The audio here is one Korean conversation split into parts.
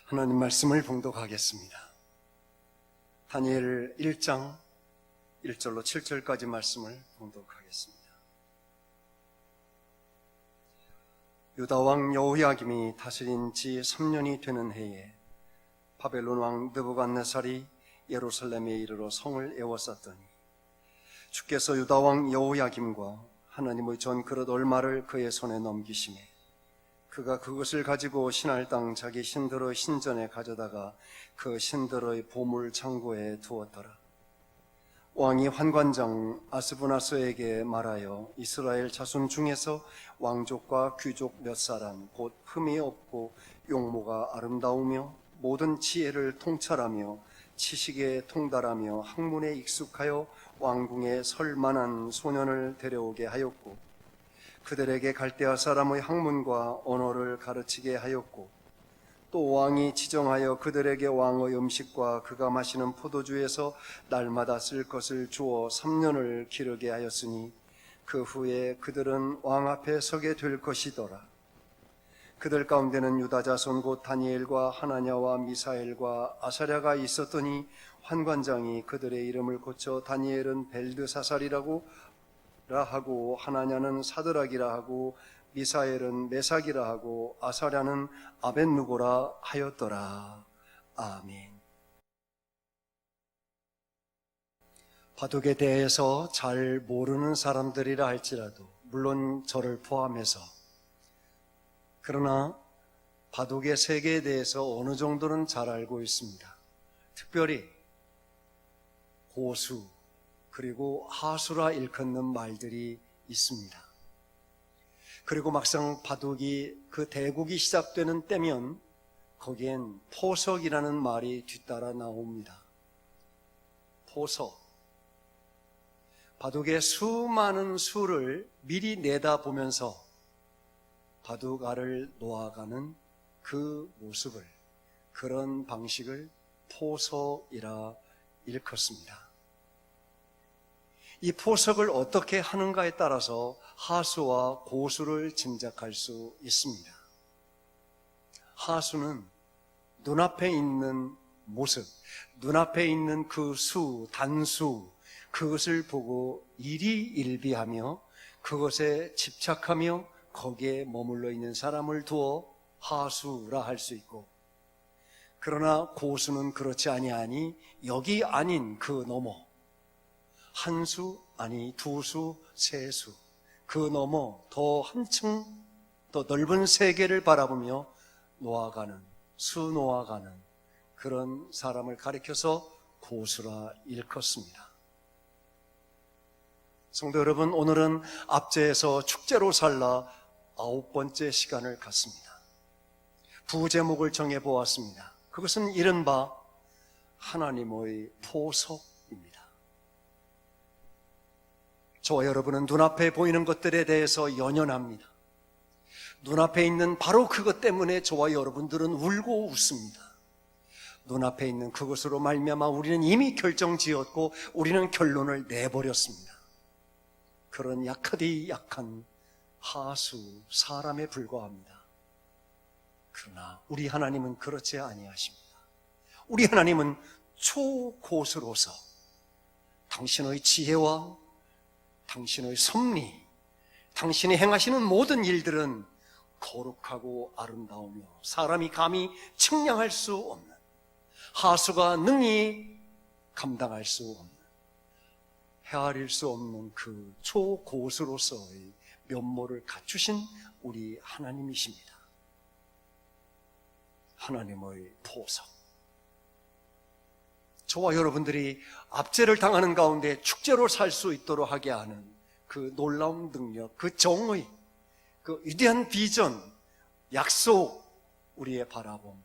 하나님 말씀을 봉독하겠습니다. 다니엘 1장 1절로 7절까지 말씀을 봉독하겠습니다. 유다 왕 여호야김이 다스린 지 3년이 되는 해에 바벨론 왕 느부갓네살이 예루살렘에 이르러 성을 에워쌌더니 주께서 유다 왕 여호야김과 하나님의 전 그릇 얼마를 그의 손에 넘기시매 그가 그것을 가지고 신할 땅 자기 신들의 신전에 가져다가 그 신들의 보물 창고에 두었더라. 왕이 환관장 아스부나스에게 말하여 이스라엘 자손 중에서 왕족과 귀족 몇 사람 곧 흠이 없고 용모가 아름다우며 모든 지혜를 통찰하며 지식에 통달하며 학문에 익숙하여 왕궁에 설 만한 소년을 데려오게 하였고 그들에게 갈대아 사람의 학문과 언어를 가르치게 하였고 또 왕이 지정하여 그들에게 왕의 음식과 그가 마시는 포도주에서 날마다 쓸 것을 주어 3년을 기르게 하였으니 그 후에 그들은 왕 앞에 서게 될 것이더라. 그들 가운데는 유다 자손 곧 다니엘과 하나냐와 미사엘과 아사랴가 있었더니 환관장이 그들의 이름을 고쳐 다니엘은 벨드사살이라고 하고 하나냐는 사드락이라 하고 미사엘은 메삭이라 하고 아사랴는 아벳누고라 하였더라. 아멘. 바둑에 대해서 잘 모르는 사람들이라 할지라도 물론 저를 포함해서 그러나 바둑의 세계에 대해서 어느 정도는 잘 알고 있습니다. 특별히 고수 그리고 하수라 일컫는 말들이 있습니다. 그리고 막상 바둑이 그 대국이 시작되는 때면 거기엔 포석이라는 말이 뒤따라 나옵니다. 포석. 바둑의 수많은 수를 미리 내다보면서 바둑알을 놓아가는 그 모습을, 그런 방식을 포석이라 일컫습니다. 이 포석을 어떻게 하는가에 따라서 하수와 고수를 짐작할 수 있습니다. 하수는 눈앞에 있는 모습, 눈앞에 있는 그 수, 단수, 그것을 보고 일희일비하며 그것에 집착하며 거기에 머물러 있는 사람을 두어 하수라 할 수 있고, 그러나 고수는 그렇지 아니하니 여기 아닌 그 너머 한 수, 아니 두 수, 세 수, 그 너머 더 한층 더 넓은 세계를 바라보며 놓아가는, 수 놓아가는 그런 사람을 가리켜서 고수라 일컫습니다. 성도 여러분, 오늘은 압제에서 축제로 살라 9번째 시간을 갖습니다. 부제목을 정해보았습니다. 그것은 이른바 하나님의 포석입니다. 저와 여러분은 눈앞에 보이는 것들에 대해서 연연합니다. 눈앞에 있는 바로 그것 때문에 저와 여러분들은 울고 웃습니다. 눈앞에 있는 그것으로 말미암아 우리는 이미 결정지었고 우리는 결론을 내버렸습니다. 그런 약하디 약한 하수, 사람에 불과합니다. 그러나 우리 하나님은 그렇지 아니하십니다. 우리 하나님은 초고수로서 당신의 지혜와 당신의 섭리, 당신이 행하시는 모든 일들은 거룩하고 아름다우며 사람이 감히 측량할 수 없는, 하수가 능히 감당할 수 없는, 헤아릴 수 없는 그 초고수로서의 면모를 갖추신 우리 하나님이십니다. 하나님의 보석. 저와 여러분들이 압제를 당하는 가운데 축제로 살 수 있도록 하게 하는 그 놀라운 능력, 그 정의, 그 위대한 비전, 약속, 우리의 바라봄,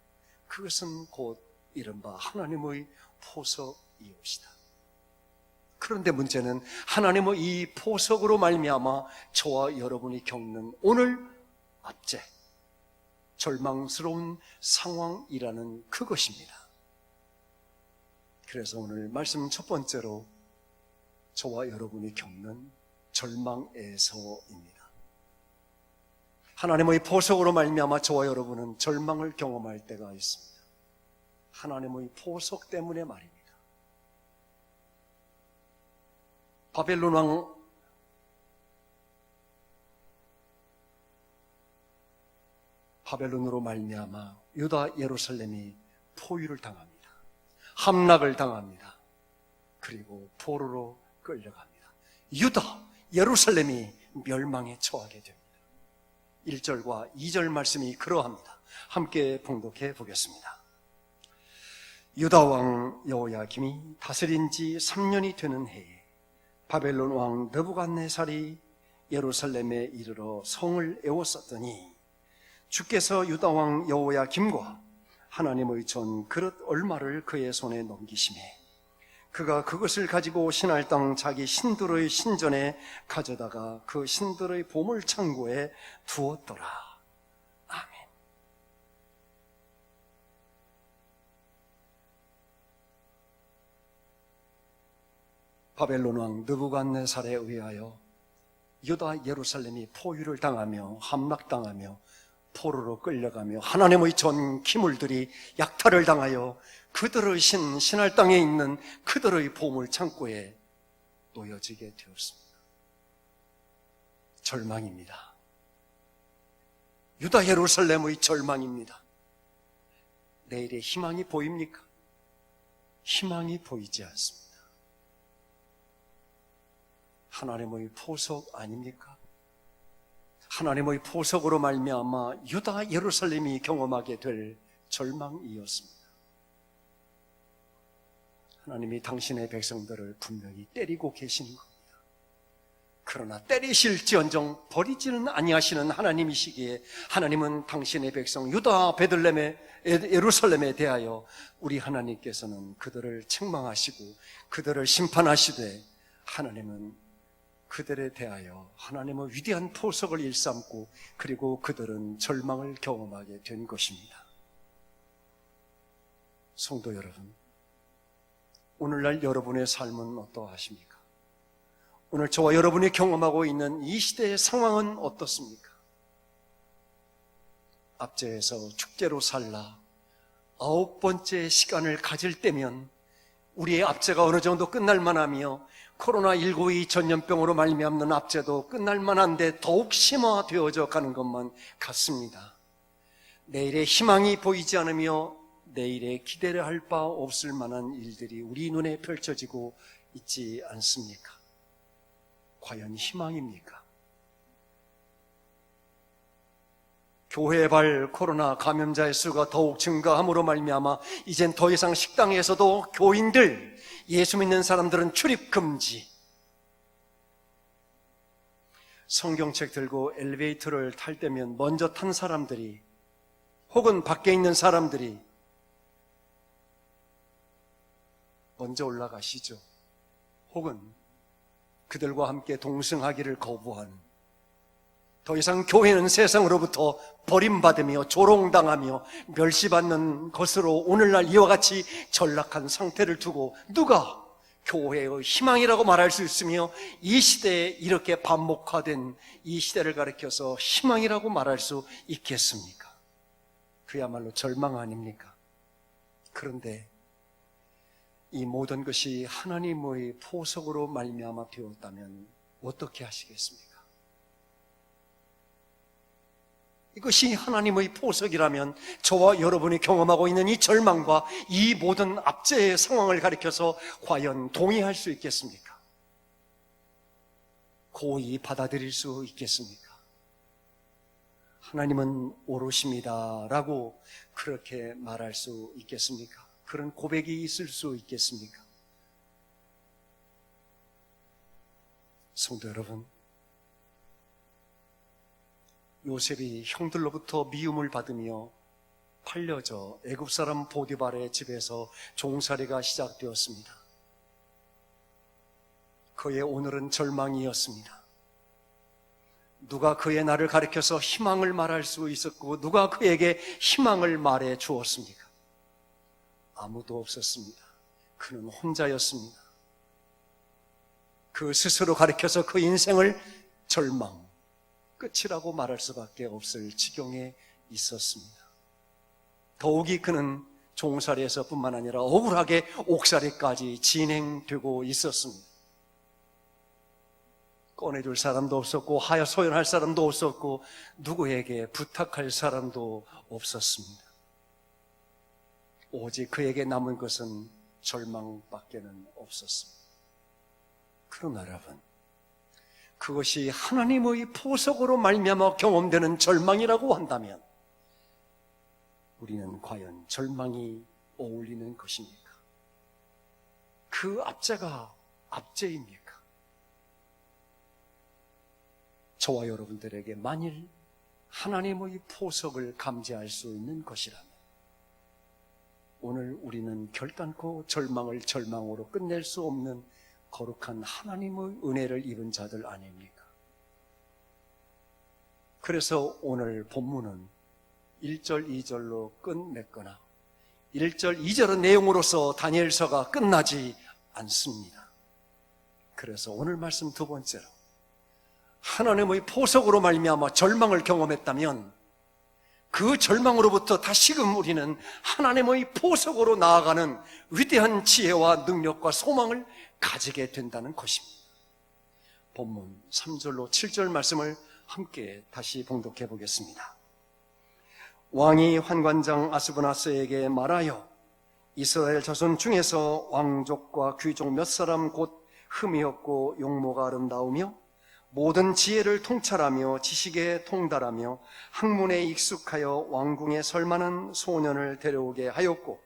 그것은 곧 이른바 하나님의 포석이옵시다. 그런데 문제는 하나님의 이 포석으로 말미암아 저와 여러분이 겪는 오늘 압제, 절망스러운 상황이라는 그것입니다. 그래서 오늘 말씀 첫 번째로 저와 여러분이 겪는 절망에서입니다. 하나님의 보석으로 말미암아 저와 여러분은 절망을 경험할 때가 있습니다. 하나님의 보석 때문에 말입니다. 바벨론 왕 바벨론으로 말미암아 유다 예루살렘이 포위를 당합니다. 함락을 당합니다. 그리고 포로로 끌려갑니다. 유다 예루살렘이 멸망에 처하게 됩니다. 1절과 2절 말씀이 그러합니다. 함께 봉독해 보겠습니다. 유다 왕 여호야김이 다스린 지 3년이 되는 해에 바벨론 왕 느부갓네살이 예루살렘에 이르러 성을 에워쌌더니 주께서 유다 왕 여호야김과 하나님의 전 그릇 얼마를 그의 손에 넘기시매 그가 그것을 가지고 신할 땅 자기 신들의 신전에 가져다가 그 신들의 보물 창고에 두었더라. 아멘. 바벨론 왕 느부갓네살에 의하여 유다 예루살렘이 포위를 당하며 함락당하며 포로로 끌려가며 하나님의 전 기물들이 약탈을 당하여 그들의 신할 땅에 있는 그들의 보물 창고에 놓여지게 되었습니다. 절망입니다. 유다 예루살렘의 절망입니다. 내일의 희망이 보입니까? 희망이 보이지 않습니다. 하나님의 보석 아닙니까? 하나님의 보석으로 말미암아 유다 예루살렘이 경험하게 될 절망이었습니다. 하나님이 당신의 백성들을 분명히 때리고 계시는 겁니다. 그러나 때리실지언정 버리지는 아니하시는 하나님이시기에 하나님은 당신의 백성 유다 베들레헴의 예루살렘에 대하여 우리 하나님께서는 그들을 책망하시고 그들을 심판하시되 하나님은 그들에 대하여 하나님의 위대한 보석을 일삼고 그리고 그들은 절망을 경험하게 된 것입니다. 성도 여러분, 오늘날 여러분의 삶은 어떠하십니까? 오늘 저와 여러분이 경험하고 있는 이 시대의 상황은 어떻습니까? 압제에서 축제로 살라 9번째 시간을 가질 때면 우리의 압제가 어느 정도 끝날 만하며 코로나19의 전염병으로 말미암는 압제도 끝날 만한데 더욱 심화되어져 가는 것만 같습니다. 내일의 희망이 보이지 않으며 내일에 기대를 할 바 없을 만한 일들이 우리 눈에 펼쳐지고 있지 않습니까? 과연 희망입니까? 교회발 코로나 감염자의 수가 더욱 증가함으로 말미암아 이젠 더 이상 식당에서도 교인들, 예수 믿는 사람들은 출입 금지. 성경책 들고 엘리베이터를 탈 때면 먼저 탄 사람들이 혹은 밖에 있는 사람들이 먼저 올라가시죠. 혹은 그들과 함께 동승하기를 거부하는, 더 이상 교회는 세상으로부터 버림받으며 조롱당하며 멸시받는 것으로 오늘날 이와 같이 전락한 상태를 두고 누가 교회의 희망이라고 말할 수 있으며 이 시대에 이렇게 반목화된 이 시대를 가리켜서 희망이라고 말할 수 있겠습니까? 그야말로 절망 아닙니까? 그런데 이 모든 것이 하나님의 보석으로 말미암아 되었다면 어떻게 하시겠습니까? 이것이 하나님의 보석이라면 저와 여러분이 경험하고 있는 이 절망과 이 모든 압제의 상황을 가리켜서 과연 동의할 수 있겠습니까? 고이 받아들일 수 있겠습니까? 하나님은 오롯입니다 라고 그렇게 말할 수 있겠습니까? 그런 고백이 있을 수 있겠습니까? 성도 여러분, 요셉이 형들로부터 미움을 받으며 팔려져 애굽 사람 보디발의 집에서 종살이가 시작되었습니다. 그의 오늘은 절망이었습니다. 누가 그의 날을 가리켜서 희망을 말할 수 있었고 누가 그에게 희망을 말해 주었습니까? 아무도 없었습니다. 그는 혼자였습니다. 그 스스로 가리켜서 그 인생을 절망, 끝이라고 말할 수밖에 없을 지경에 있었습니다. 더욱이 그는 종살이에서뿐만 아니라 억울하게 옥살이까지 진행되고 있었습니다. 꺼내줄 사람도 없었고 하여 소연할 사람도 없었고 누구에게 부탁할 사람도 없었습니다. 오직 그에게 남은 것은 절망밖에는 없었습니다. 그러나 여러분, 그것이 하나님의 보석으로 말미암아 경험되는 절망이라고 한다면 우리는 과연 절망이 어울리는 것입니까? 그 압제가 압제입니까? 저와 여러분들에게 만일 하나님의 보석을 감지할 수 있는 것이라면 오늘 우리는 결단코 절망을 절망으로 끝낼 수 없는 거룩한 하나님의 은혜를 입은 자들 아닙니까? 그래서 오늘 본문은 1절, 2절로 끝맺거나 1절, 2절의 내용으로서 다니엘서가 끝나지 않습니다. 그래서 오늘 말씀 두 번째로 하나님의 보석으로 말미암아 절망을 경험했다면 그 절망으로부터 다시금 우리는 하나님의 보석으로 나아가는 위대한 지혜와 능력과 소망을 가지게 된다는 것입니다. 본문 3절로 7절 말씀을 함께 다시 봉독해 보겠습니다. 왕이 환관장 아스브나스에게 말하여 이스라엘 자손 중에서 왕족과 귀족 몇 사람 곧 흠이 없고 용모가 아름다우며 모든 지혜를 통찰하며 지식에 통달하며 학문에 익숙하여 왕궁에 설만한 소년을 데려오게 하였고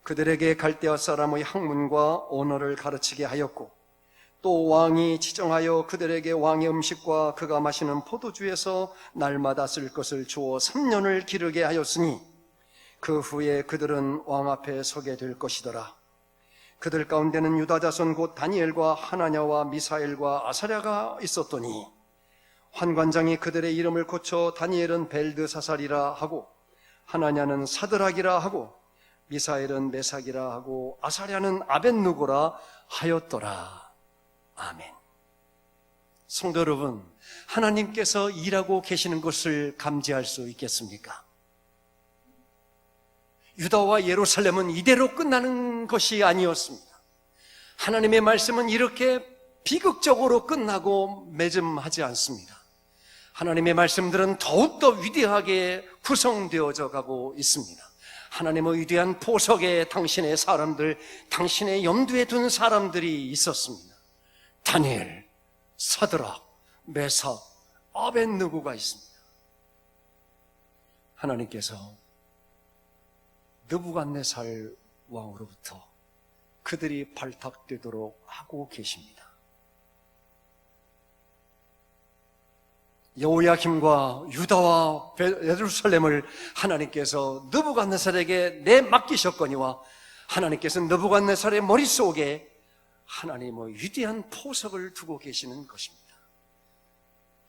그들에게 갈대아 사람의 학문과 언어를 가르치게 하였고 또 왕이 지정하여 그들에게 왕의 음식과 그가 마시는 포도주에서 날마다 쓸 것을 주어 3년을 기르게 하였으니 그 후에 그들은 왕 앞에 서게 될 것이더라. 그들 가운데는 유다 자손 곧 다니엘과 하나냐와 미사엘과 아사랴가 있었더니 환관장이 그들의 이름을 고쳐 다니엘은 벨드사살이라 하고 하나냐는 사드락이라 하고 미사엘은 메삭이라 하고 아사랴는 아벳누고라 하였더라. 아멘. 성도 여러분, 하나님께서 일하고 계시는 것을 감지할 수 있겠습니까? 유다와 예루살렘은 이대로 끝나는 것이 아니었습니다. 하나님의 말씀은 이렇게 비극적으로 끝나고 매점하지 않습니다. 하나님의 말씀들은 더욱더 위대하게 구성되어져 가고 있습니다. 하나님의 위대한 보석에 당신의 사람들, 당신의 염두에 둔 사람들이 있었습니다. 다니엘, 사드락, 메삭, 아벳느고가 있습니다. 하나님께서 느부갓네살 왕으로부터 그들이 발탁되도록 하고 계십니다. 여호야김과 유다와 예루살렘을 하나님께서 느부갓네살에게 내맡기셨거니와 하나님께서 느부갓네살의 머릿속에 하나님의 위대한 보석을 두고 계시는 것입니다.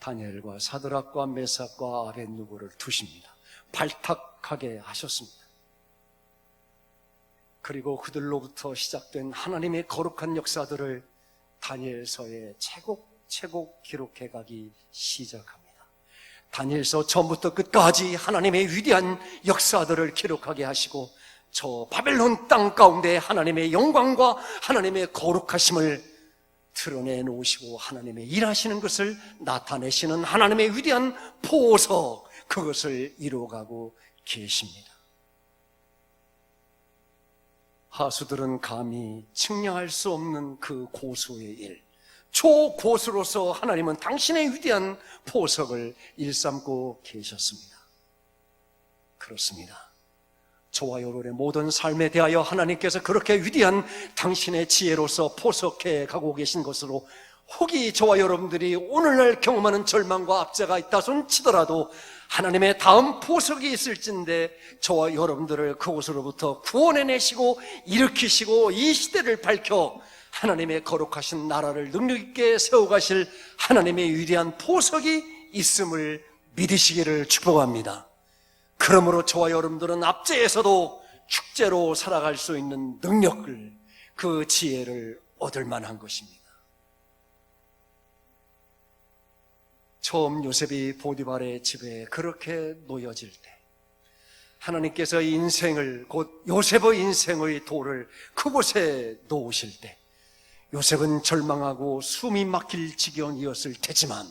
다니엘과 사드락과 메삭과 아벳느고를 두십니다. 발탁하게 하셨습니다. 그리고 그들로부터 시작된 하나님의 거룩한 역사들을 다니엘서에 차곡차곡 기록해 가기 시작합니다. 다니엘서 처음부터 끝까지 하나님의 위대한 역사들을 기록하게 하시고 저 바벨론 땅 가운데 하나님의 영광과 하나님의 거룩하심을 드러내 놓으시고 하나님의 일하시는 것을 나타내시는 하나님의 위대한 보석, 그것을 이루어가고 계십니다. 하수들은 감히 측량할 수 없는 그 고수의 일, 초고수로서 하나님은 당신의 위대한 보석을 일삼고 계셨습니다. 그렇습니다. 저와 여러분의 모든 삶에 대하여 하나님께서 그렇게 위대한 당신의 지혜로서 포석해 가고 계신 것으로 혹이 저와 여러분들이 오늘날 경험하는 절망과 압제가 있다 손 치더라도 하나님의 다음 보석이 있을진데 저와 여러분들을 그곳으로부터 구원해내시고 일으키시고 이 시대를 밝혀 하나님의 거룩하신 나라를 능력있게 세워가실 하나님의 위대한 보석이 있음을 믿으시기를 축복합니다. 그러므로 저와 여러분들은 압제에서도 축제로 살아갈 수 있는 능력을, 그 지혜를 얻을 만한 것입니다. 처음 요셉이 보디발의 집에 그렇게 놓여질 때 하나님께서 인생을, 곧 요셉의 인생의 돌을 그곳에 놓으실 때 요셉은 절망하고 숨이 막힐 지경이었을 테지만,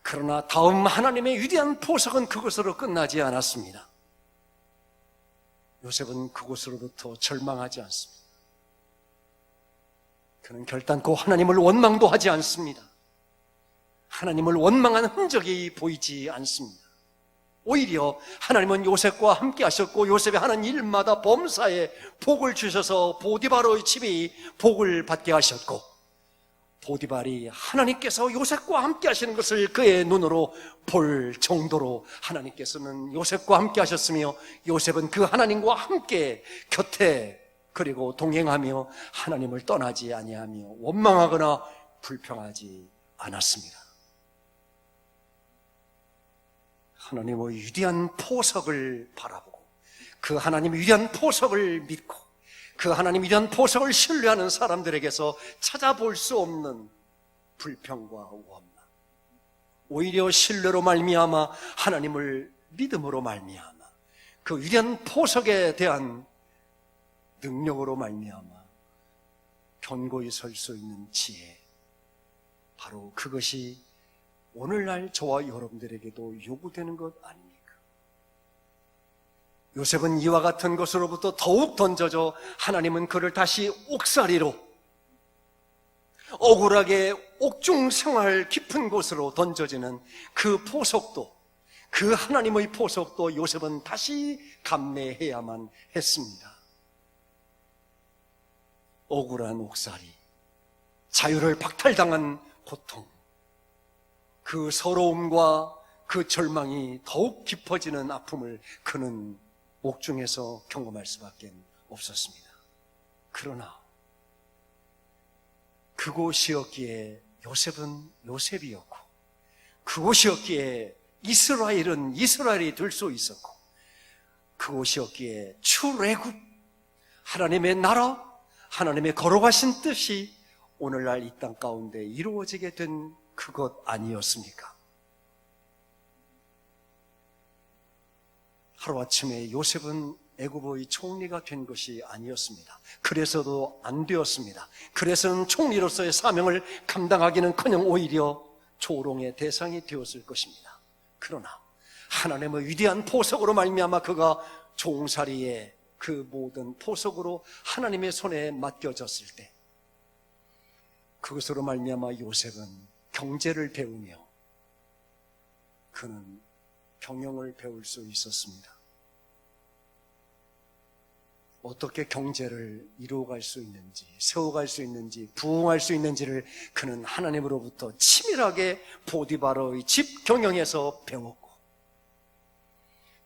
그러나 다음 하나님의 위대한 보석은 그것으로 끝나지 않았습니다. 요셉은 그곳으로부터 절망하지 않습니다. 그는 결단코 하나님을 원망도 하지 않습니다. 하나님을 원망한 흔적이 보이지 않습니다. 오히려 하나님은 요셉과 함께 하셨고, 요셉이 하는 일마다 범사에 복을 주셔서 보디바로의 집이 복을 받게 하셨고, 보디발이 하나님께서 요셉과 함께 하시는 것을 그의 눈으로 볼 정도로 하나님께서는 요셉과 함께 하셨으며, 요셉은 그 하나님과 함께 곁에 그리고 동행하며 하나님을 떠나지 아니하며 원망하거나 불평하지 않았습니다. 하나님의 위대한 보석을 바라보고 그 하나님의 위대한 보석을 믿고 그 하나님의 위대한 보석을 신뢰하는 사람들에게서 찾아볼 수 없는 불평과 원망, 오히려 신뢰로 말미암아 하나님을 믿음으로 말미암아 그 위대한 보석에 대한 능력으로 말미암아 견고히 설 수 있는 지혜, 바로 그것이 오늘날 저와 여러분들에게도 요구되는 것 아닙니까? 요셉은 이와 같은 것으로부터 더욱 던져져 하나님은 그를 다시 옥살이로, 억울하게 옥중 생활 깊은 곳으로 던져지는 그 포석도, 그 하나님의 포석도 요셉은 다시 감내해야만 했습니다. 억울한 옥살이, 자유를 박탈당한 고통, 그 서러움과 그 절망이 더욱 깊어지는 아픔을 그는 옥중에서 경험할 수밖에 없었습니다. 그러나 그곳이었기에 요셉은 요셉이었고, 그곳이었기에 이스라엘은 이스라엘이 될 수 있었고, 그곳이었기에 출애굽, 하나님의 나라, 하나님의 거룩하신 뜻이 오늘날 이 땅 가운데 이루어지게 된 그것 아니었습니까? 하루아침에 요셉은 애굽의 총리가 된 것이 아니었습니다. 그래서도 안 되었습니다. 그래서는 총리로서의 사명을 감당하기는커녕 오히려 조롱의 대상이 되었을 것입니다. 그러나 하나님의 위대한 보석으로 말미암아 그가 종살이의 그 모든 보석으로 하나님의 손에 맡겨졌을 때, 그것으로 말미암아 요셉은 경제를 배우며 그는 경영을 배울 수 있었습니다. 어떻게 경제를 이루어갈 수 있는지, 세워갈 수 있는지, 부흥할 수 있는지를 그는 하나님으로부터 치밀하게 보디바로의 집 경영에서 배웠고,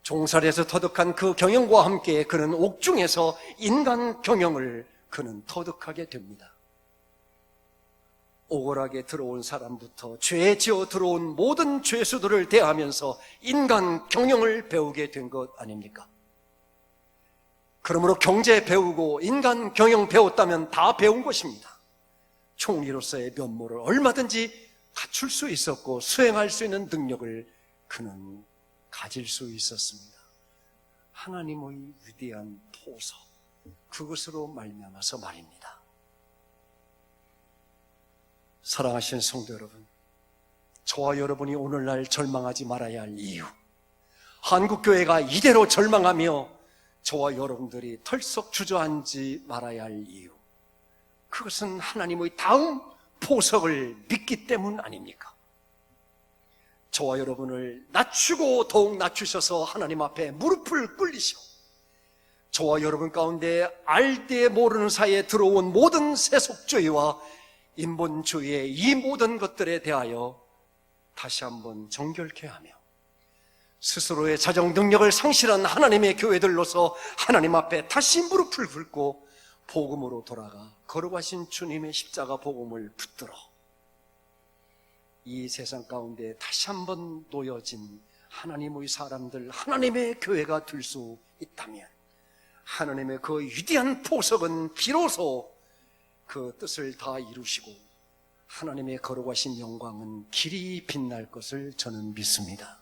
종살이에서 터득한 그 경영과 함께 그는 옥중에서 인간 경영을 그는 터득하게 됩니다. 억울하게 들어온 사람부터 죄에 지어 들어온 모든 죄수들을 대하면서 인간 경영을 배우게 된 것 아닙니까? 그러므로 경제 배우고 인간 경영 배웠다면 다 배운 것입니다. 총리로서의 면모를 얼마든지 갖출 수 있었고 수행할 수 있는 능력을 그는 가질 수 있었습니다. 하나님의 위대한 보석, 그것으로 말미암아서 말입니다. 사랑하시는 성도 여러분, 저와 여러분이 오늘날 절망하지 말아야 할 이유, 한국교회가 이대로 절망하며 저와 여러분들이 털썩 주저앉지 말아야 할 이유, 그것은 하나님의 다음 보석을 믿기 때문 아닙니까? 저와 여러분을 낮추고 더욱 낮추셔서 하나님 앞에 무릎을 꿇리시고, 저와 여러분 가운데 알때 모르는 사이에 들어온 모든 세속주의와 인본주의의 이 모든 것들에 대하여 다시 한번 정결케 하며 스스로의 자정 능력을 상실한 하나님의 교회들로서 하나님 앞에 다시 무릎을 꿇고 복음으로 돌아가 거룩하신 주님의 십자가 복음을 붙들어 이 세상 가운데 다시 한번 놓여진 하나님의 사람들, 하나님의 교회가 될 수 있다면 하나님의 그 위대한 보석은 비로소 그 뜻을 다 이루시고 하나님의 거룩하신 영광은 길이 빛날 것을 저는 믿습니다.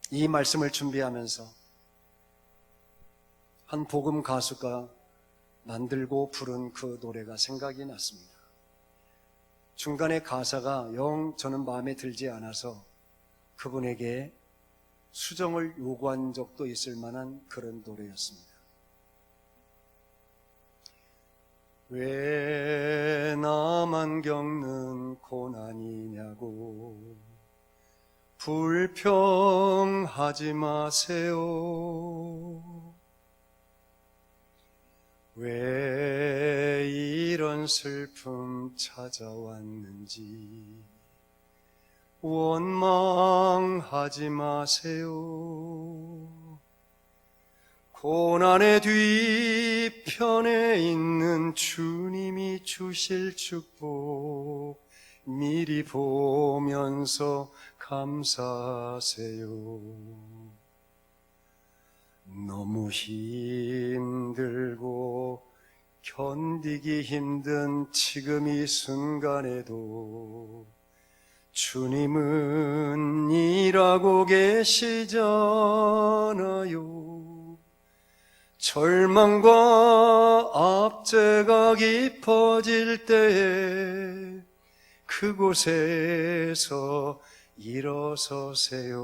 이 말씀을 준비하면서 한 복음 가수가 만들고 부른 그 노래가 생각이 났습니다. 중간에 가사가 영 저는 마음에 들지 않아서 그분에게 수정을 요구한 적도 있을 만한 그런 노래였습니다. 왜 나만 겪는 고난이냐고 불평하지 마세요. 왜 이런 슬픔 찾아왔는지 원망하지 마세요. 고난의 뒤편에 있는 주님이 주실 축복 미리 보면서 감사하세요. 너무 힘들고 견디기 힘든 지금 이 순간에도 주님은 일하고 계시잖아요. 절망과 압제가 깊어질 때에 그곳에서 일어서세요.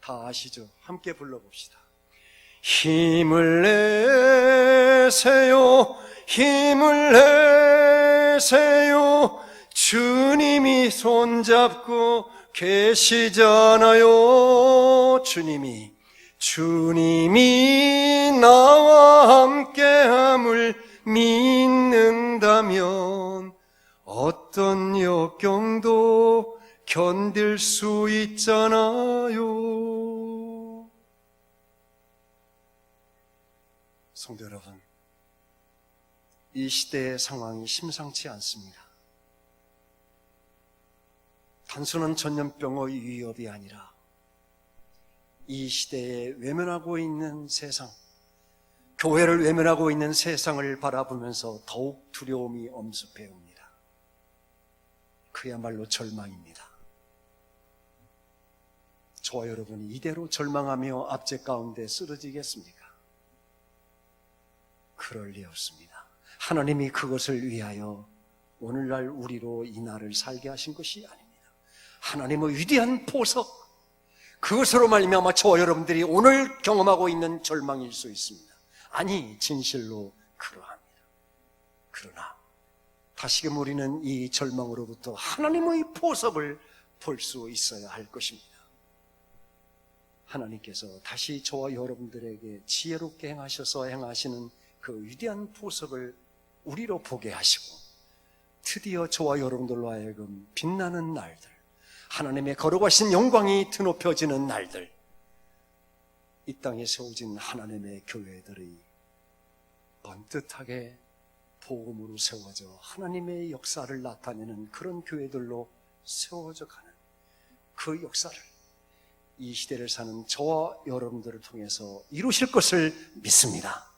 다 아시죠? 함께 불러봅시다. 힘을 내세요. 힘을 내세요. 주님이 손잡고 계시잖아요. 주님이 나와 함께함을 믿는다면 어떤 역경도 견딜 수 있잖아요. 성도 여러분, 이 시대의 상황이 심상치 않습니다. 단순한 전염병의 위협이 아니라 이 시대에 외면하고 있는 세상, 교회를 외면하고 있는 세상을 바라보면서 더욱 두려움이 엄습해 옵니다. 그야말로 절망입니다. 저와 여러분이 이대로 절망하며 압제 가운데 쓰러지겠습니까? 그럴 리 없습니다. 하나님이 그것을 위하여 오늘날 우리로 이 날을 살게 하신 것이 아닙니다. 하나님의 위대한 보석, 그것으로 말미암아 저와 여러분들이 오늘 경험하고 있는 절망일 수 있습니다. 아니, 진실로 그러합니다. 그러나 다시금 우리는 이 절망으로부터 하나님의 보석을 볼 수 있어야 할 것입니다. 하나님께서 다시 저와 여러분들에게 지혜롭게 행하셔서 행하시는 그 위대한 보석을 우리로 보게 하시고 드디어 저와 여러분들로 하여금 빛나는 날들, 하나님의 거룩하신 영광이 드높여지는 날들, 이 땅에 세워진 하나님의 교회들이 번듯하게 복음으로 세워져 하나님의 역사를 나타내는 그런 교회들로 세워져 가는 그 역사를 이 시대를 사는 저와 여러분들을 통해서 이루실 것을 믿습니다.